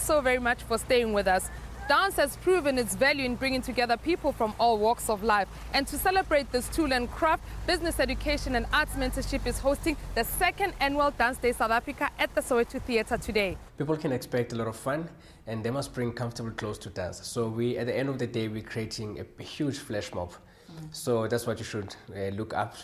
So very much for staying with us. Dance has proven its value in bringing together people from all walks of life. And to celebrate this tool and craft, Business Education and Arts Mentorship is hosting the second annual Dance Day South Africa at the Soweto Theatre today. People can expect a lot of fun, and they must bring comfortable clothes to dance. So at the end of the day, we're creating a huge flash mob. So that's what you should look up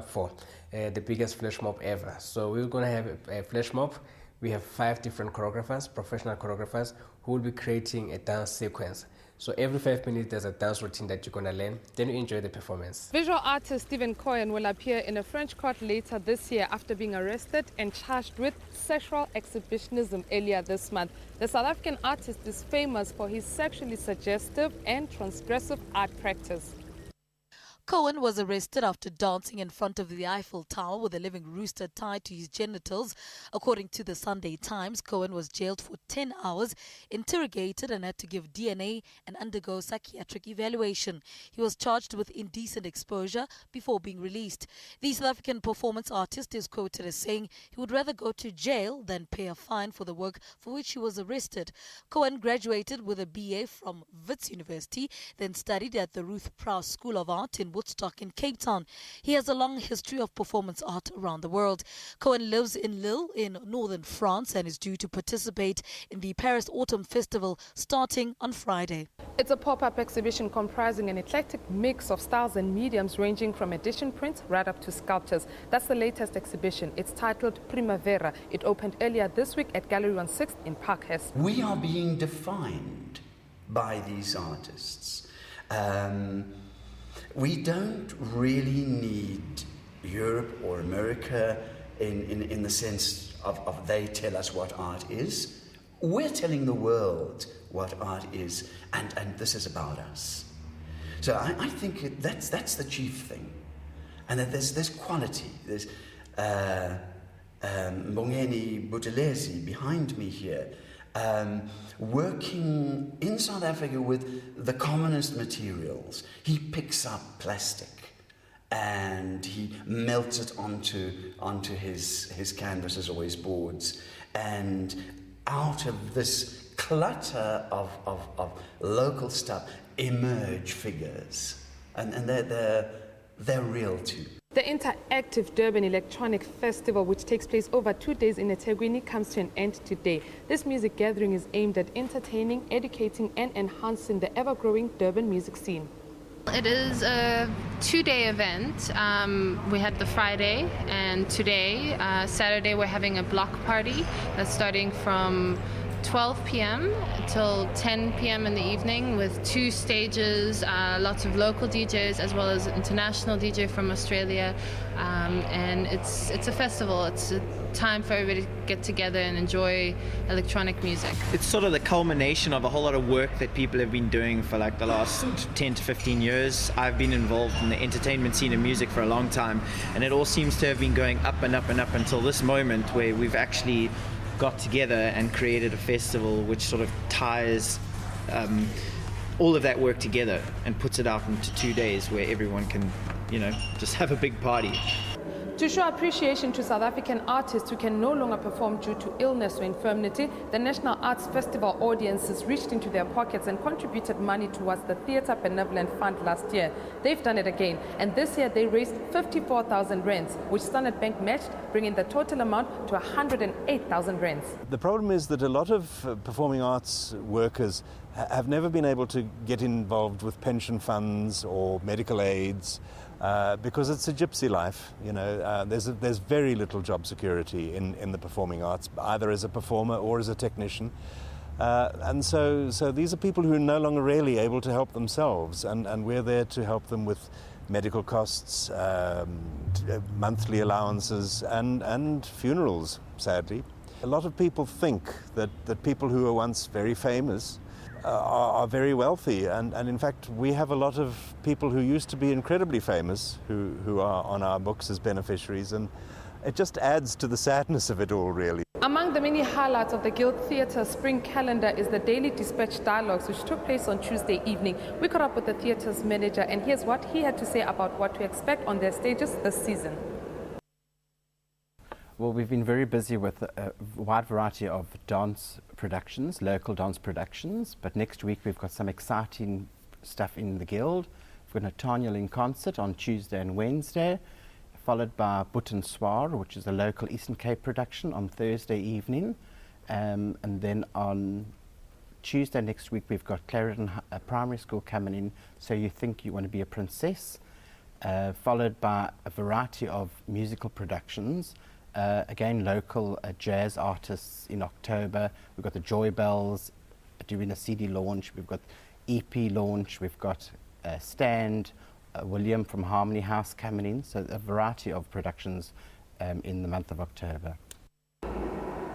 for, the biggest flash mob ever. So we're going to have a flash mob. We have 5 different choreographers, professional choreographers, who will be creating a dance sequence. So every 5 minutes, there's a dance routine that you're going to learn. Then you enjoy the performance. Visual artist Stephen Cohen will appear in a French court later this year after being arrested and charged with sexual exhibitionism earlier this month. The South African artist is famous for his sexually suggestive and transgressive art practice. Cohen was arrested after dancing in front of the Eiffel Tower with a living rooster tied to his genitals. According to the Sunday Times, Cohen was jailed for 10 hours, interrogated and had to give DNA and undergo psychiatric evaluation. He was charged with indecent exposure before being released. The South African performance artist is quoted as saying he would rather go to jail than pay a fine for the work for which he was arrested. Cohen graduated with a BA from Wits University, then studied at the Ruth Prowse School of Art in Woodstock in Cape Town. He has a long history of performance art around the world. Cohen lives in Lille in northern France and is due to participate in the Paris Autumn Festival starting on Friday. It's a pop-up exhibition comprising an eclectic mix of styles and mediums ranging from edition prints right up to sculptures. That's the latest exhibition. It's titled Primavera. It opened earlier this week at Gallery on 6th in Parkhurst. We are being defined by these artists. We don't really need Europe or America in the sense of they tell us what art is. We're telling the world what art is, and this is about us. So I think that's the chief thing. And that there's quality. There's Mbongeni Buthelezi behind me here, working in South Africa with the commonest materials. He picks up plastic and he melts it onto his canvases or his boards, and out of this clutter of local stuff emerge figures, and they're real too. The interactive Durban Electronic Festival, which takes place over 2 days in eThekwini, comes to an end today. This music gathering is aimed at entertaining, educating and enhancing the ever-growing Durban music scene. It is a 2-day event. We had the Friday, and today, Saturday, we're having a block party that's starting from 12 p.m. till 10 p.m. in the evening with 2 stages, lots of local DJs as well as international DJ from Australia, and it's a festival. It's a time for everybody to get together and enjoy electronic music. It's sort of the culmination of a whole lot of work that people have been doing for like the last 10 to 15 years. I've been involved in the entertainment scene of music for a long time, and it all seems to have been going up and up and up until this moment where we've actually got together and created a festival which sort of ties all of that work together and puts it out into 2 days where everyone can, just have a big party. To show appreciation to South African artists who can no longer perform due to illness or infirmity, the National Arts Festival audiences reached into their pockets and contributed money towards the Theatre Benevolent Fund last year. They've done it again, and this year they raised 54,000 rands, which Standard Bank matched, bringing the total amount to 108,000 rands. The problem is that a lot of performing arts workers have never been able to get involved with pension funds or medical aids, because it's a gypsy life. There's very little job security in the performing arts, either as a performer or as a technician. And so these are people who are no longer really able to help themselves, and we're there to help them with medical costs, monthly allowances, and funerals, sadly. A lot of people think that people who were once very famous are very wealthy, and in fact we have a lot of people who used to be incredibly famous who are on our books as beneficiaries, and it just adds to the sadness of it all, really. Among the many highlights of the Guild Theatre spring calendar is the Daily Dispatch Dialogues, which took place on Tuesday evening. We caught up with the theatre's manager, and here's what he had to say about what to expect on their stages this season. Well, we've been very busy with a wide variety of dance productions, local dance productions, but next week we've got some exciting stuff in the Guild. We've got Nathaniel in concert on Tuesday and Wednesday, followed by Button Soir, which is a local Eastern Cape production, on Thursday evening. And then on Tuesday next week we've got Clarendon Primary School coming in, So You Think You Want to Be a Princess, followed by a variety of musical productions. Again, local jazz artists in October. We've got the Joy Bells doing a CD launch. We've got EP launch. We've got Stand, William from Harmony House coming in. So a variety of productions in the month of October.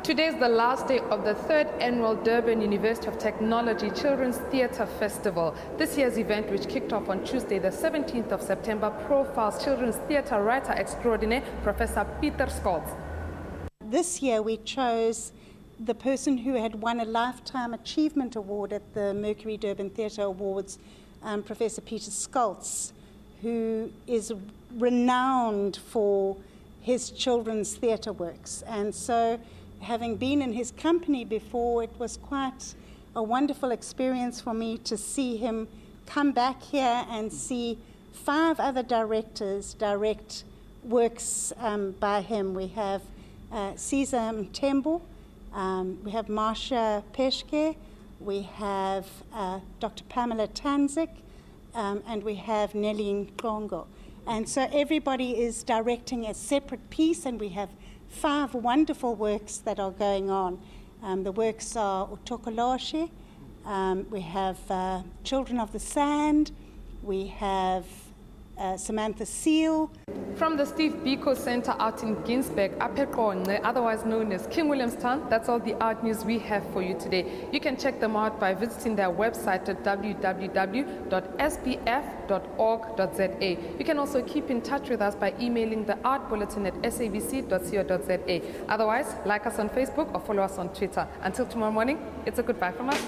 Today is the last day of the 3rd annual Durban University of Technology Children's Theatre Festival. This year's event, which kicked off on Tuesday, the 17th of September, profiles children's theatre writer extraordinaire, Professor Peter Scholz. This year we chose the person who had won a Lifetime Achievement Award at the Mercury Durban Theatre Awards, Professor Peter Scholz, who is renowned for his children's theatre works. And so, having been in his company before, it was quite a wonderful experience for me to see him come back here and see 5 other directors direct works by him. We have Caesar Mtembo, we have Marsha Peshke, we have Dr. Pamela Tanzik, and we have Nelly Nklongo. And so everybody is directing a separate piece, and we have 5 wonderful works that are going on. The works are Utokoloshe, we have Children of the Sand, we have Samantha Seal. From the Steve Biko Center out in Ginsberg, Apekonge, otherwise known as King Williamstown, that's all the art news we have for you today. You can check them out by visiting their website at www.sbf.org.za. You can also keep in touch with us by emailing the Art Bulletin at sabc.co.za. Otherwise, like us on Facebook or follow us on Twitter. Until tomorrow morning, it's a goodbye from us.